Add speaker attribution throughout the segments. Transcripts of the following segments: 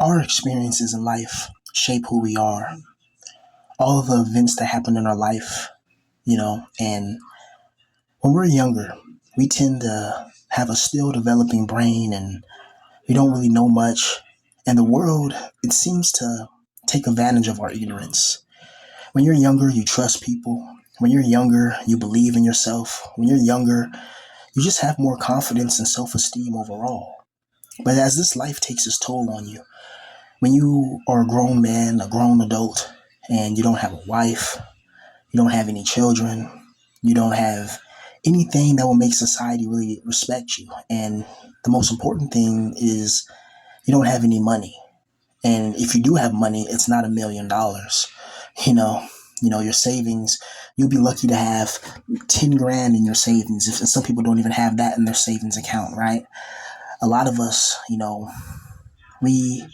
Speaker 1: Our experiences in life shape who we are. All of the events that happen in our life, and when we're younger, we tend to have a still developing brain and we don't really know much. And the world, it seems to take advantage of our ignorance. When you're younger, you trust people. When you're younger, you believe in yourself. When you're younger, you just have more confidence and self esteem overall. But as this life takes its toll on you, when you are a grown man, a grown adult, and you don't have a wife, you don't have any children, you don't have anything that will make society really respect you. And the most important thing is you don't have any money. And if you do have money, it's not $1 million. You know, your savings, you'll be lucky to have 10 grand in your savings. If some people don't even have that in their savings account, right? A lot of us, we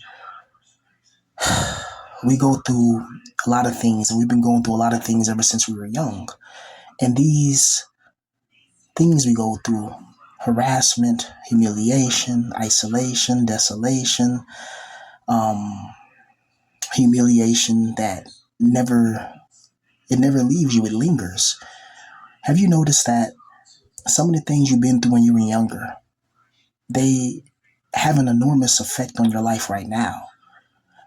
Speaker 1: we go through a lot of things, and we've been going through a lot of things ever since we were young. And these things we go through, harassment, humiliation, isolation, desolation, um, humiliation that never it never leaves you, it lingers. Have you noticed that some of the things you've been through when you were younger, they have an enormous effect on your life right now?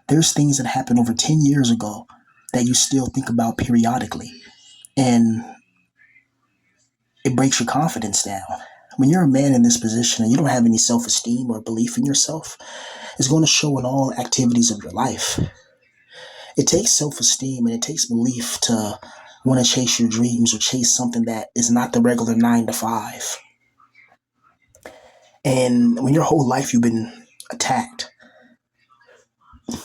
Speaker 1: There's things that happened over 10 years ago that you still think about periodically, and it breaks your confidence down. When you're a man in this position and you don't have any self esteem or belief in yourself, it's going to show in all activities of your life. It takes self esteem and it takes belief to want to chase your dreams or chase something that is not the regular 9 to 5. And when your whole life you've been attacked,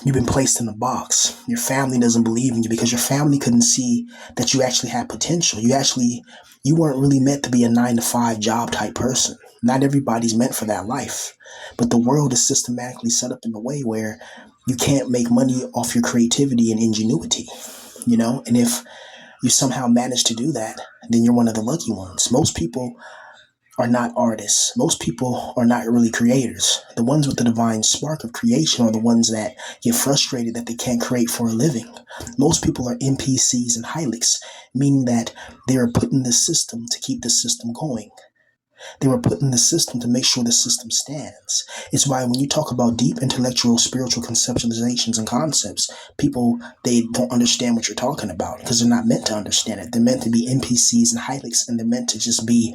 Speaker 1: you've been placed in a box. Your family doesn't believe in you because your family couldn't see that you actually had potential. You weren't really meant to be a 9 to 5 job type person. Not everybody's meant for that life. But the world is systematically set up in a way where you can't make money off your creativity and ingenuity, And if you somehow manage to do that, then you're one of the lucky ones. Most people are not artists. Most people are not really creators. The ones with the divine spark of creation are the ones that get frustrated that they can't create for a living. Most people are NPCs and Hylics, meaning that they are put in the system to keep the system going. They were put in the system to make sure the system stands. It's why when you talk about deep intellectual, spiritual conceptualizations and concepts, people, they don't understand what you're talking about because they're not meant to understand it. They're meant to be NPCs and Hylics, and they're meant to just be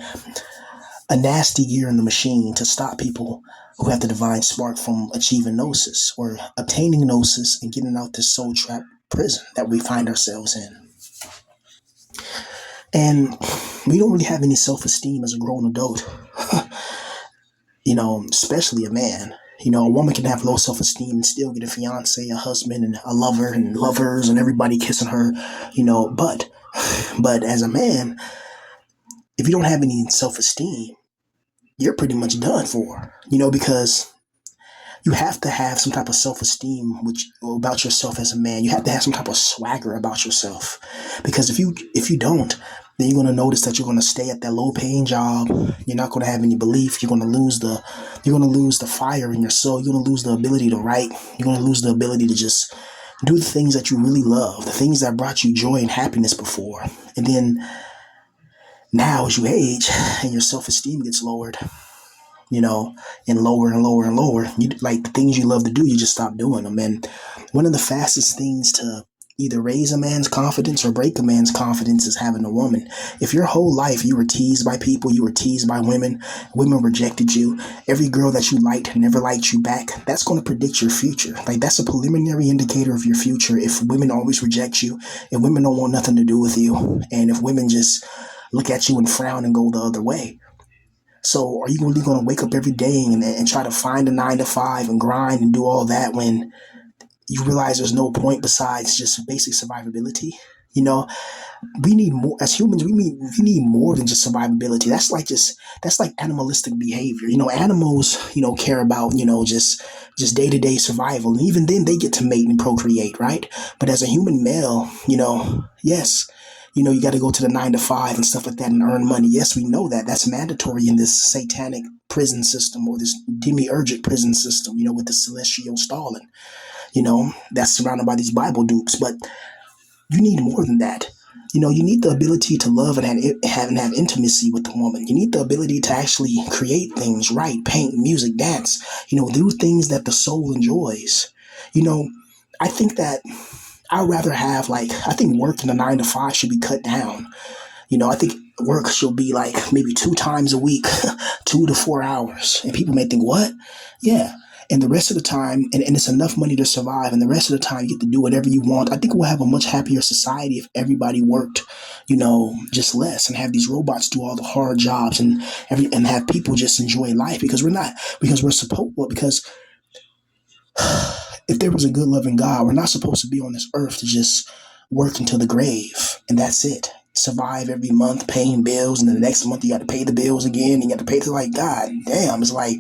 Speaker 1: a nasty gear in the machine to stop people who have the divine spark from achieving gnosis or obtaining gnosis and getting out this soul trap prison that we find ourselves in. And we don't really have any self-esteem as a grown adult, especially a man. A woman can have low self-esteem and still get a fiance, a husband, and a lover, and lovers, and everybody kissing her, but as a man, if you don't have any self-esteem, you're pretty much done for, because you have to have some type of self-esteem about yourself as a man. You have to have some type of swagger about yourself, because if you don't, then you're going to notice that you're going to stay at that low-paying job. You're not going to have any belief. You're going to lose the fire in your soul. You're going to lose the ability to write. You're going to lose the ability to just do the things that you really love, the things that brought you joy and happiness before. And then now, as you age and your self-esteem gets lowered, and lower and lower and lower, like the things you love to do, you just stop doing them. And one of the fastest things to either raise a man's confidence or break a man's confidence is having a woman. If your whole life you were teased by people, you were teased by women rejected you, every girl that you liked never liked you back, that's going to predict your future. Like, that's a preliminary indicator of your future. If women always reject you, if women don't want nothing to do with you, and if women just look at you and frown and go the other way. So are you really going to wake up every day and try to find a 9 to 5 and grind and do all that when you realize there's no point besides just basic survivability? We need more as humans. We need more than just survivability. That's like animalistic behavior. Animals, care about, just day-to-day survival. And even then they get to mate and procreate, right? But as a human male, yes, You got to go to the 9 to 5 and stuff like that and earn money. Yes, we know that. That's mandatory in this satanic prison system or this demiurgic prison system, with the celestial Stalin, that's surrounded by these Bible dupes. But you need more than that. You need the ability to love and have intimacy with the woman. You need the ability to actually create things, write, paint, music, dance, do things that the soul enjoys. You know, I think that I'd rather have I think work in the 9 to 5 should be cut down. I think work should be like maybe 2 times a week, 2 to 4 hours. And people may think, what? Yeah. And the rest of the time, and it's enough money to survive, and the rest of the time you get to do whatever you want. I think we'll have a much happier society if everybody worked, just less and have these robots do all the hard jobs and have people just enjoy life because we're supposed, well, because if there was a good loving God, we're not supposed to be on this earth to just work until the grave and that's it. Survive every month paying bills, and then the next month you got to pay the bills again. And you got to pay God damn. It's like,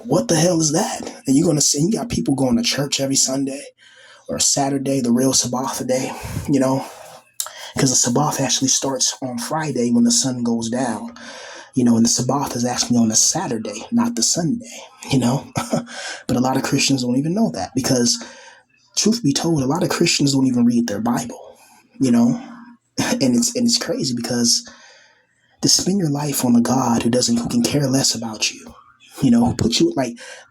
Speaker 1: what the hell is that? And you're gonna see you got people going to church every Sunday or Saturday, the real Sabbath day, you know, because the Sabbath actually starts on Friday when the sun goes down. And the Sabbath is actually on the Saturday, not the Sunday, But a lot of Christians don't even know that because, truth be told, a lot of Christians don't even read their Bible, and it's crazy because to spend your life on a God who can care less about you, who put you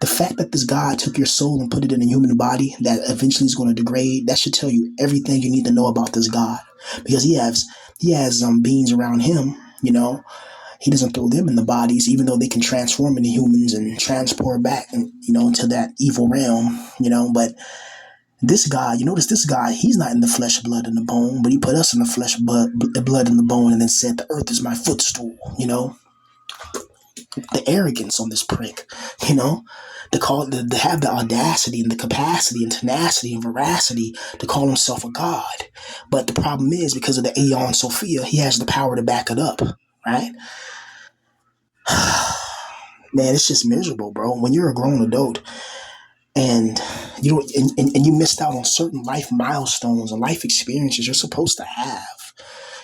Speaker 1: the fact that this God took your soul and put it in a human body that eventually is going to degrade, that should tell you everything you need to know about this God because he has beings around him, he doesn't throw them in the bodies, even though they can transform into humans and transport back, into that evil realm, But this God, you notice this God, he's not in the flesh, blood, and the bone, but he put us in the flesh, blood, and the bone, and then said, "The earth is my footstool." The arrogance on this prick, to have the audacity and the capacity and tenacity and veracity to call himself a God. But the problem is because of the Aeon Sophia, he has the power to back it up, right? Man, it's just miserable, bro. When you're a grown adult and you don't and you missed out on certain life milestones and life experiences you're supposed to have.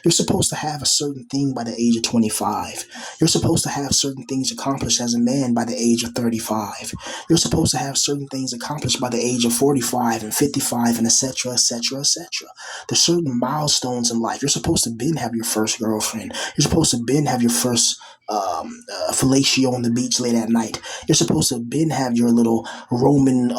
Speaker 1: You're supposed to have a certain thing by the age of 25. You're supposed to have certain things accomplished as a man by the age of 35. You're supposed to have certain things accomplished by the age of 45 and 55 and etc., etc., etc. There's certain milestones in life. You're supposed to have your first girlfriend. You're supposed to have your first fellatio on the beach late at night. You're supposed to have your little Roman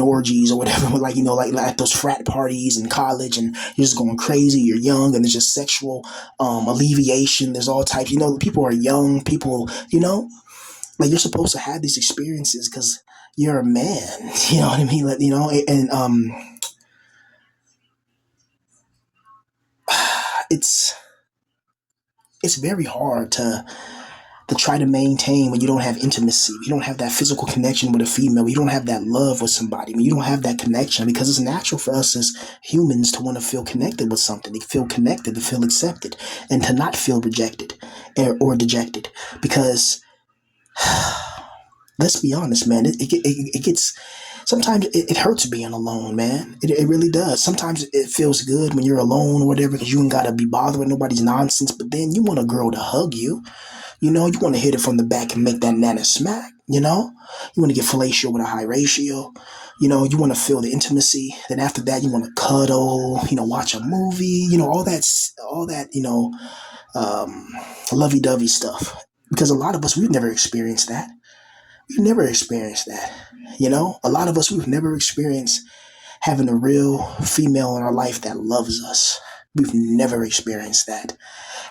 Speaker 1: orgies or whatever, like those frat parties in college, and you're just going crazy. You're young, and there's just sexual alleviation. There's all types. People are young. People, you're supposed to have these experiences because you're a man. You know what I mean? And it's very hard to try to maintain when you don't have intimacy, when you don't have that physical connection with a female, when you don't have that love with somebody, when you don't have that connection, because it's natural for us as humans to want to feel connected with something, to feel connected, to feel accepted, and to not feel rejected or dejected. Because let's be honest, man, it gets, sometimes it hurts being alone, man. It really does. Sometimes it feels good when you're alone or whatever because you ain't got to be bothered with nobody's nonsense, but then you want a girl to hug you. You want to hit it from the back and make that nana smack, You want to get fellatio with a high ratio. You want to feel the intimacy. Then after that, you want to cuddle, watch a movie, all that, um, lovey-dovey stuff. Because a lot of us, we've never experienced that. We've never experienced that. A lot of us, we've never experienced having a real female in our life that loves us. We've never experienced that.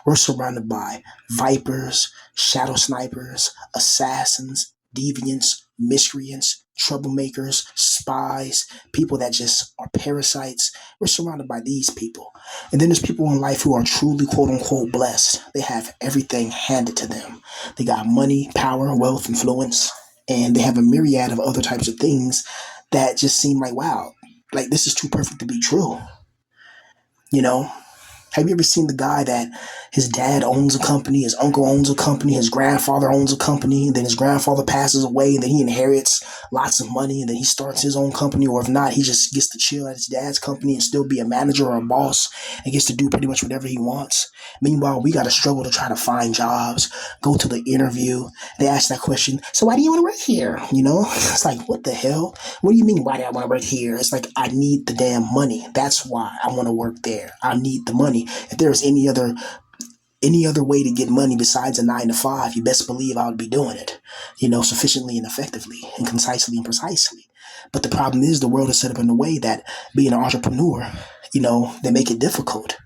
Speaker 1: We're surrounded by vipers, shadow snipers, assassins, deviants, miscreants, troublemakers, spies, people that just are parasites. We're surrounded by these people. And then there's people in life who are truly quote unquote blessed. They have everything handed to them. They got money, power, wealth, influence, and they have a myriad of other types of things that just seem like, wow, like this is too perfect to be true. You know, Have you ever seen the guy that his dad owns a company, his uncle owns a company, his grandfather owns a company, and then his grandfather passes away, and then he inherits lots of money, and then he starts his own company, or if not, he just gets to chill at his dad's company and still be a manager or a boss and gets to do pretty much whatever he wants? Meanwhile, we got to struggle to try to find jobs, go to the interview. They ask that question, so why do you want to work here? It's like, what the hell? What do you mean, why do I want to work here? It's like, I need the damn money. That's why I want to work there. I need the money. If there's any other way to get money besides a 9 to 5, you best believe I would be doing it, sufficiently and effectively and concisely and precisely. But the problem is the world is set up in a way that being an entrepreneur, they make it difficult.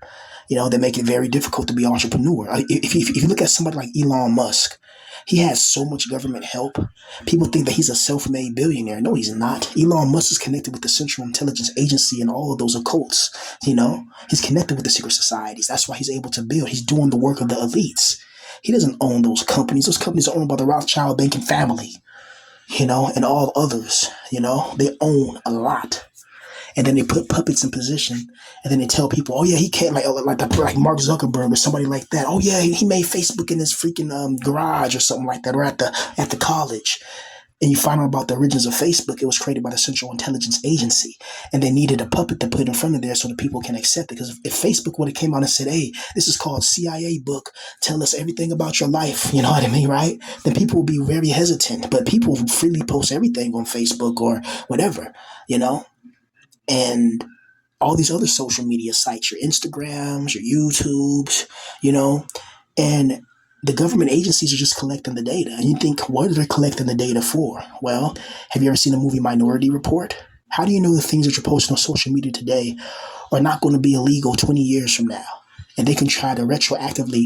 Speaker 1: They make it very difficult to be an entrepreneur. If you look at somebody like Elon Musk, he has so much government help. People think that he's a self-made billionaire. No, he's not. Elon Musk is connected with the Central Intelligence Agency and all of those occults. He's connected with the secret societies. That's why he's able to build. He's doing the work of the elites. He doesn't own those companies. Those companies are owned by the Rothschild banking family, and all others. They own a lot. And then they put puppets in position, and then they tell people, "Oh yeah, he can't like Mark Zuckerberg or somebody like that. Oh yeah, he made Facebook in his freaking garage or something like that, or at the college." And you find out about the origins of Facebook. It was created by the Central Intelligence Agency, and they needed a puppet to put in front of there so that people can accept it. Because if Facebook would have came out and said, "Hey, this is called CIA book. Tell us everything about your life," you know what I mean, right? Then people would be very hesitant. But people freely post everything on Facebook or whatever, you know and all these other social media sites, your Instagrams, your YouTubes, you know, and the government agencies are just collecting the data. And you think, what are they collecting the data for? Well, have you ever seen the movie Minority Report? How do you know the things that you're posting on social media today are not going to be illegal 20 years from now? And they can try to retroactively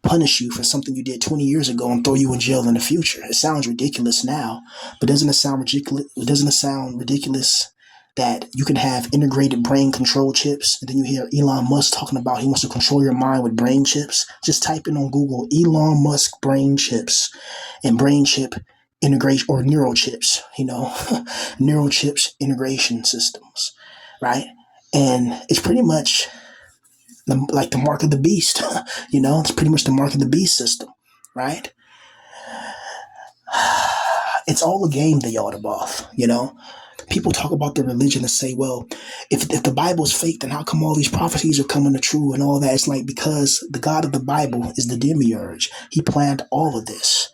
Speaker 1: punish you for something you did 20 years ago and throw you in jail in the future. It sounds ridiculous now, but doesn't it sound ridiculous? Doesn't it sound ridiculous that you can have integrated brain control chips, and then you hear Elon Musk talking about he wants to control your mind with brain chips? Just type in on Google Elon Musk brain chips and brain chip integration or neural chips, neural chips integration systems, right? And it's pretty much like the mark of the beast, it's pretty much the mark of the beast system, right? It's all a game, the Yaldabaoth. People talk about the religion and say, well, if the Bible's fake, then how come all these prophecies are coming to true and all that? It's like, because the God of the Bible is the demiurge. He planned all of this,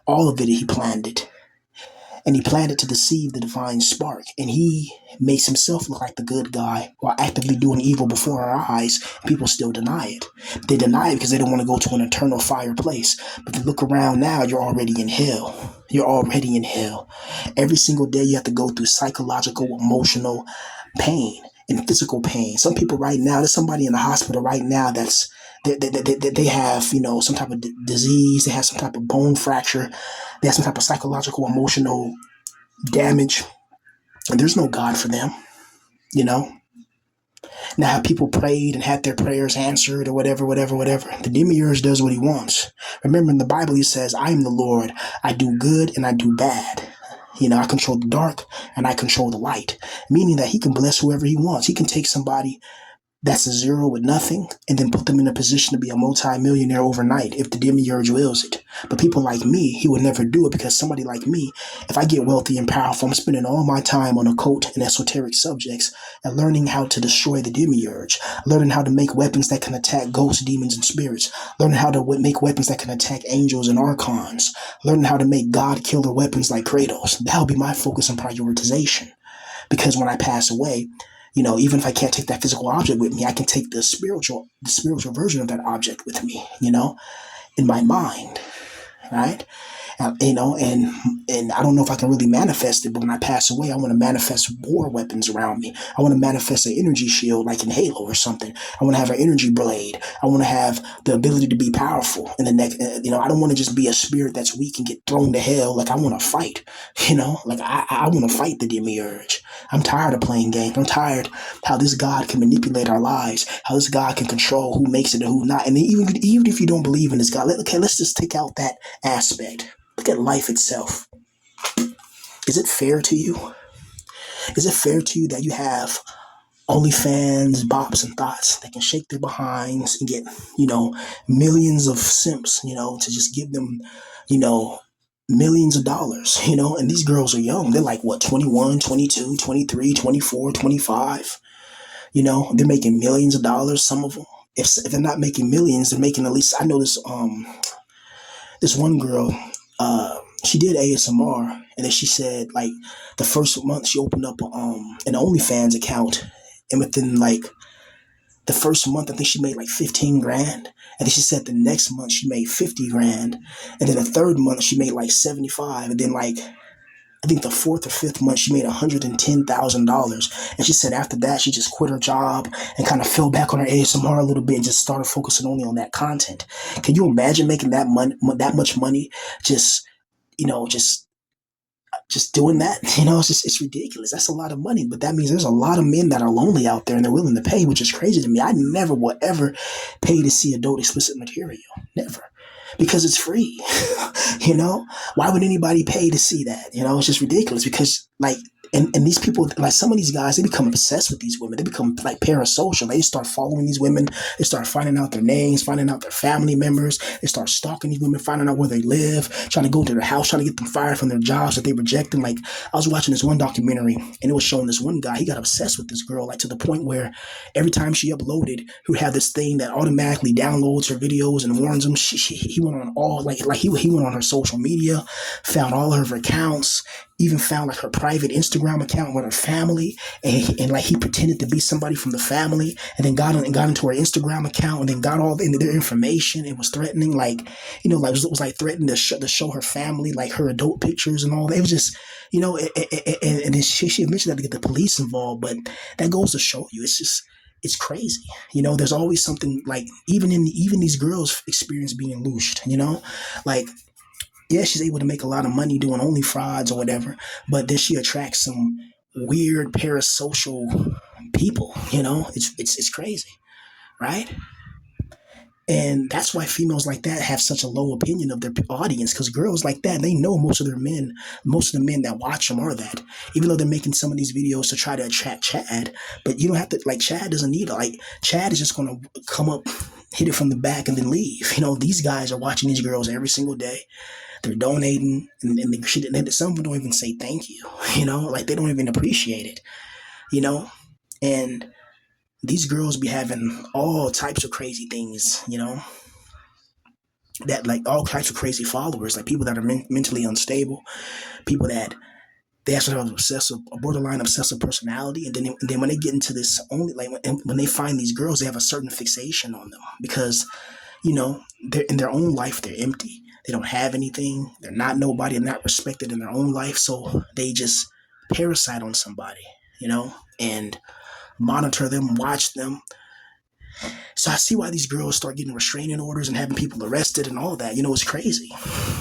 Speaker 1: all of it, he planned it. And he planned it to deceive the divine spark. And he makes himself look like the good guy while actively doing evil before our eyes. And people still deny it. They deny it because they don't want to go to an eternal fire place. But if you look around now, you're already in hell. You're already in hell. Every single day you have to go through psychological, emotional pain and physical pain. Some people right now, there's somebody in the hospital right now that's they have, some type of disease. They have some type of bone fracture. They have some type of psychological, emotional damage. And there's no God for them, Now, have people prayed and had their prayers answered or whatever. The demiurge does what he wants. Remember, in the Bible, he says, I am the Lord. I do good and I do bad. I control the dark and I control the light, meaning that he can bless whoever he wants. He can take somebody that's a zero with nothing and then put them in a position to be a multi-millionaire overnight if the demiurge wills it. But people like me, he would never do it, because somebody like me, if I get wealthy and powerful, I'm spending all my time on occult and esoteric subjects and learning how to destroy the demiurge, learning how to make weapons that can attack ghosts, demons, and spirits, learning how to make weapons that can attack angels and archons, learning how to make God killer weapons like Kratos. That'll be my focus and prioritization. Because when I pass away, even if I can't take that physical object with me, I can take the spiritual version of that object with me, in my mind, right? And I don't know if I can really manifest it, but when I pass away, I want to manifest war weapons around me. I want to manifest an energy shield like in Halo or something. I want to have an energy blade. I want to have the ability to be powerful in the next, I don't want to just be a spirit that's weak and get thrown to hell. Like, I want to fight, I want to fight the demiurge. I'm tired of playing games. I'm tired how this God can manipulate our lives, how this God can control who makes it and who not. And even if you don't believe in this God, let's just take out that aspect. Look at life itself. Is it fair to you? Is it fair to you that you have OnlyFans, bops, and thoughts that can shake their behinds and get, you know, millions of simps, to just give them, you know, millions of dollars, and these girls are young. They're like, what, 21, 22, 23, 24, 25. They're making millions of dollars, some of them. If they're not making millions, they're making at least, I know this one girl, she did ASMR, and then she said like the first month she opened up an OnlyFans account, and within like the first month I think she made like 15 grand, and then she said the next month she made 50 grand, and then the third month she made like 75, and then like I think the fourth or fifth month she made $110,000, and she said after that she just quit her job and kind of fell back on her ASMR a little bit and just started focusing only on that content. Can you imagine making that much money just you know just doing that? It's ridiculous. That's a lot of money, but that means there's a lot of men that are lonely out there and they're willing to pay, which is crazy to me. I never will ever pay to see adult explicit material, never, because it's free. Why would anybody pay to see that? It's just ridiculous, because like, and these people, like some of these guys, they become obsessed with these women. They become like parasocial. They start following these women. They start finding out their names, finding out their family members. They start stalking these women, finding out where they live, trying to go to their house, trying to get them fired from their jobs that they reject them. Like, I was watching this one documentary and it was showing this one guy. He got obsessed with this girl, like to the point where every time she uploaded, he would have this thing that automatically downloads her videos and warns him. He went on all he went on her social media, found all of her accounts, even found like her private Instagram account with her family, and like he pretended to be somebody from the family, and then got into her Instagram account, and then got all their information. It was threatening, like like it was like threatening to show her family like her adult pictures and all that. It was just and then she mentioned that to get the police involved, but that goes to show you it's crazy. There's always something, like even these girls experience being loosed. Like, yeah, she's able to make a lot of money doing only frauds or whatever, but then she attracts some weird parasocial people. It's crazy, right? And that's why females like that have such a low opinion of their audience, because girls like that, they know most of the men that watch them are that. Even though they're making some of these videos to try to attract Chad, but you don't have to, like, Chad doesn't need it. Like, Chad is just going to come up, hit it from the back, and then leave. These guys are watching these girls every single day. They're donating, and some of them don't even say thank you. Like, they don't even appreciate it. And these girls be having all types of crazy things, that like all types of crazy followers, like people that are mentally unstable, people that they actually have a borderline obsessive personality, and then when they get into this, only like when they find these girls, they have a certain fixation on them, because they're in their own life, they're empty, they don't have anything, they're not nobody, they're not respected in their own life, so they just parasite on somebody, and monitor them, watch them. So I see why these girls start getting restraining orders and having people arrested and all that. It's crazy,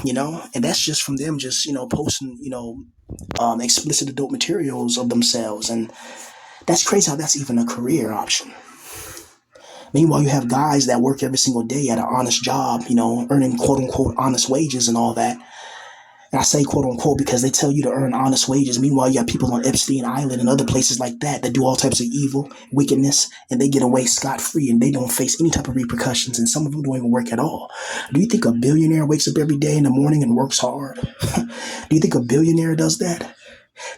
Speaker 1: and that's just from them just, posting, explicit adult materials of themselves. And that's crazy how that's even a career option. Meanwhile, you have guys that work every single day at an honest job, earning quote unquote honest wages and all that. And I say quote unquote because they tell you to earn honest wages. Meanwhile, you have people on Epstein Island and other places like that do all types of evil, wickedness, and they get away scot-free and they don't face any type of repercussions. And some of them don't even work at all. Do you think a billionaire wakes up every day in the morning and works hard? Do you think a billionaire does that?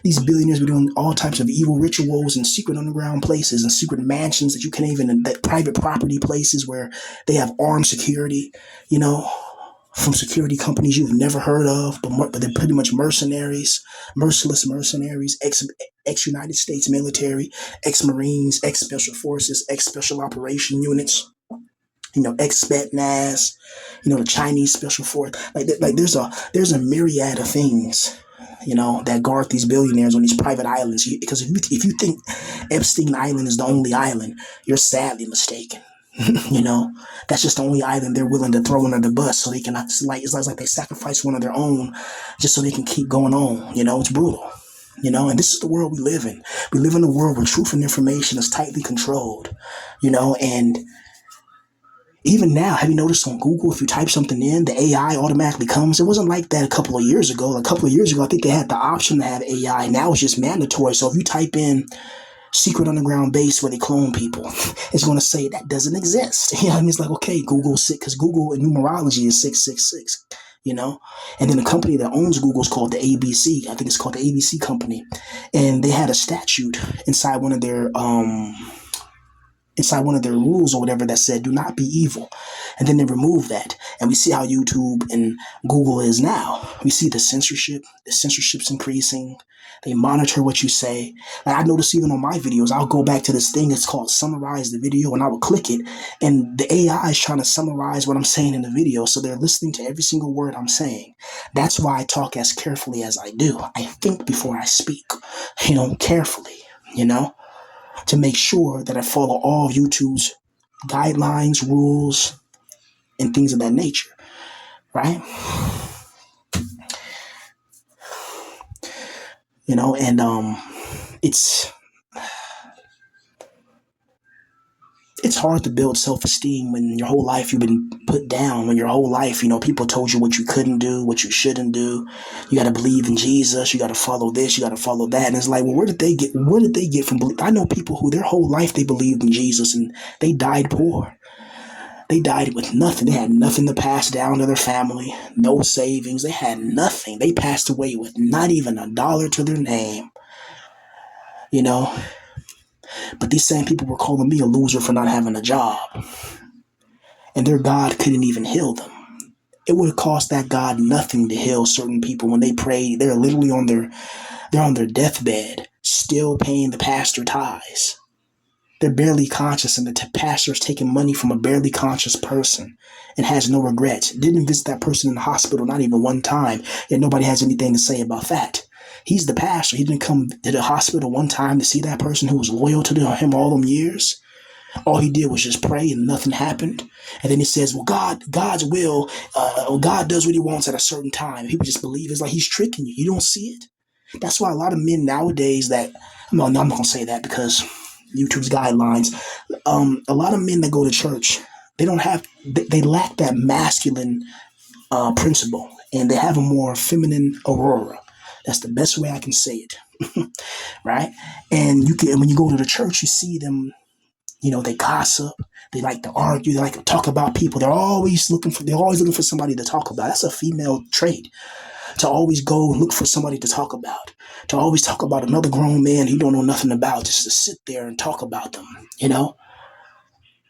Speaker 1: These billionaires be doing all types of evil rituals and secret underground places and secret mansions that you can't even, that private property places where they have armed security, from security companies you've never heard of, but they're pretty much mercenaries, merciless mercenaries, ex-United States military, ex-Marines, ex-Special Forces, ex-Special Operation Units, ex-Spetsnaz, the Chinese Special Force. Like there's a myriad of things, that guard these billionaires on these private islands. Because if you think Epstein Island is the only island, you're sadly mistaken. That's just the only island they're willing to throw under the bus so they can, it's like they sacrifice one of their own just so they can keep going on. It's brutal. And this is the world we live in. We live in a world where truth and information is tightly controlled. And even now, have you noticed on Google, if you type something in, the AI automatically comes? It wasn't like that a couple of years ago. A couple of years ago, I think they had the option to have AI. Now it's just mandatory. So if you type in secret underground base where they clone people. It's going to say that doesn't exist. You know what I mean? It's like, okay, Google sick, because Google in numerology is 666. You know, and then the company that owns Google is called the ABC. I think it's called the ABC company, and they had a statute inside one of their rules or whatever that said do not be evil, and then they removed that, and we see how YouTube and Google is now. We see the censorship's increasing. They monitor what you say. Like I notice even on my videos, I'll go back to this thing, it's called summarize the video, and I will click it, and the AI is trying to summarize what I'm saying in the video, so they're listening to every single word I'm saying. That's why I talk as carefully as I do. I think before I speak, carefully, to make sure that I follow all of YouTube's guidelines, rules, and things of that nature, right? And it's hard to build self-esteem when your whole life you've been put down, when your whole life, people told you what you couldn't do, what you shouldn't do. You got to believe in Jesus. You got to follow this. You got to follow that. And it's like, well, where did they get from belief? I know people who their whole life they believed in Jesus and they died poor. They died with nothing. They had nothing to pass down to their family, no savings. They had nothing. They passed away with not even $1 to their name, But these same people were calling me a loser for not having a job. And their God couldn't even heal them. It would have cost that God nothing to heal certain people when they pray. They're literally on their deathbed, still paying the pastor tithes. They're barely conscious, and the pastor's taking money from a barely conscious person and has no regrets. Didn't visit that person in the hospital not even one time, yet nobody has anything to say about that. He's the pastor. He didn't come to the hospital one time to see that person who was loyal to him all them years. All he did was just pray and nothing happened. And then he says, well, God's will, God does what he wants at a certain time. People just believe it's like he's tricking you. You don't see it. That's why a lot of men nowadays no, I'm not going to say that because YouTube's guidelines. A lot of men that go to church, they lack that masculine principle, and they have a more feminine aurora. That's the best way I can say it. Right? And when you go to the church, you see them, they gossip, they like to argue, they like to talk about people. They're always looking for somebody to talk about. That's a female trait. To always go and look for somebody to talk about. To always talk about another grown man you don't know nothing about, just to sit there and talk about them,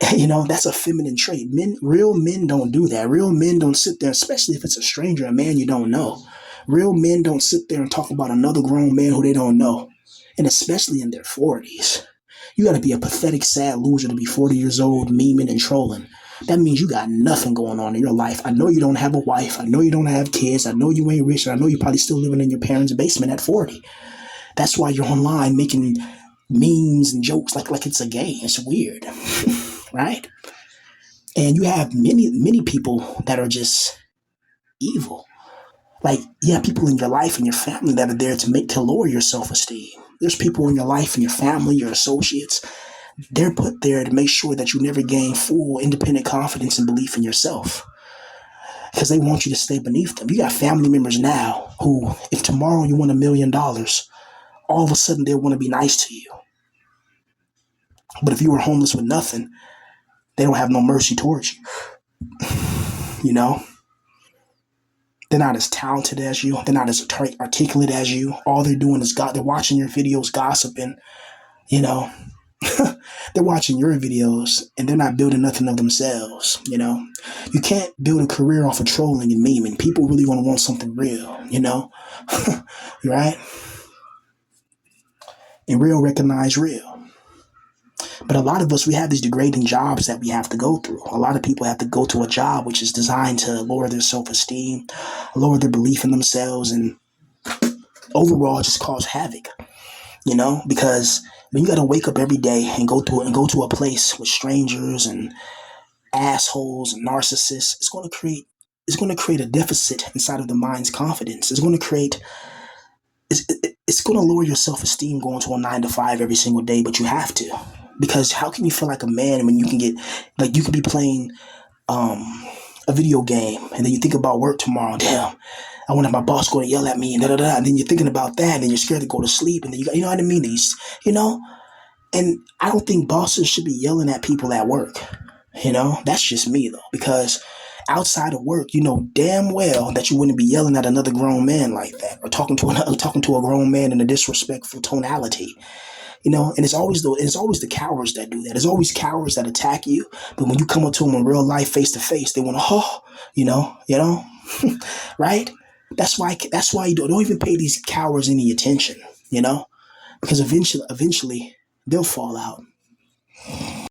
Speaker 1: That's a feminine trait. Real men don't do that. Real men don't sit there, especially if it's a stranger, a man you don't know. Real men don't sit there and talk about another grown man who they don't know. And especially in their 40s. You got to be a pathetic, sad loser to be 40 years old, memeing and trolling. That means you got nothing going on in your life. I know you don't have a wife. I know you don't have kids. I know you ain't rich. And I know you're probably still living in your parents' basement at 40. That's why you're online making memes and jokes like it's a game. It's weird, right? And you have many people that are just evil. Like, you have people in your life and your family that are there to lower your self-esteem. There's people in your life and your family, your associates. They're put there to make sure that you never gain full independent confidence and belief in yourself, because they want you to stay beneath them. You got family members now who, if tomorrow you win $1 million, all of a sudden they'll want to be nice to you. But if you were homeless with nothing, they don't have no mercy towards you. They're not as talented as you. They're not as articulate as you. All they're doing is they're watching your videos, gossiping, They're watching your videos and they're not building nothing of themselves. You can't build a career off of trolling and memeing. People really want to want something real, right? And real recognize real. But a lot of us, we have these degrading jobs that we have to go through. A lot of people have to go to a job which is designed to lower their self-esteem, lower their belief in themselves, and overall just cause havoc, because when you got to wake up every day and go to a place with strangers and assholes and narcissists, it's going to create a deficit inside of the mind's confidence. It's going to lower your self-esteem going to a 9 to 5 every single day, but you have to, because how can you feel like a man when you can be playing a video game and then you think about work tomorrow? Damn, I wonder if my boss going to yell at me and and then you're thinking about that and then you're scared to go to sleep and then you know what I mean? And I don't think bosses should be yelling at people at work. That's just me though, because outside of work, you know damn well that you wouldn't be yelling at another grown man like that, or talking to a grown man in a disrespectful tonality. And it's always the cowards that do that. It's always cowards that attack you, but when you come up to them in real life, face to face, they want to, right? That's why you don't even pay these cowards any attention, because eventually they'll fall out.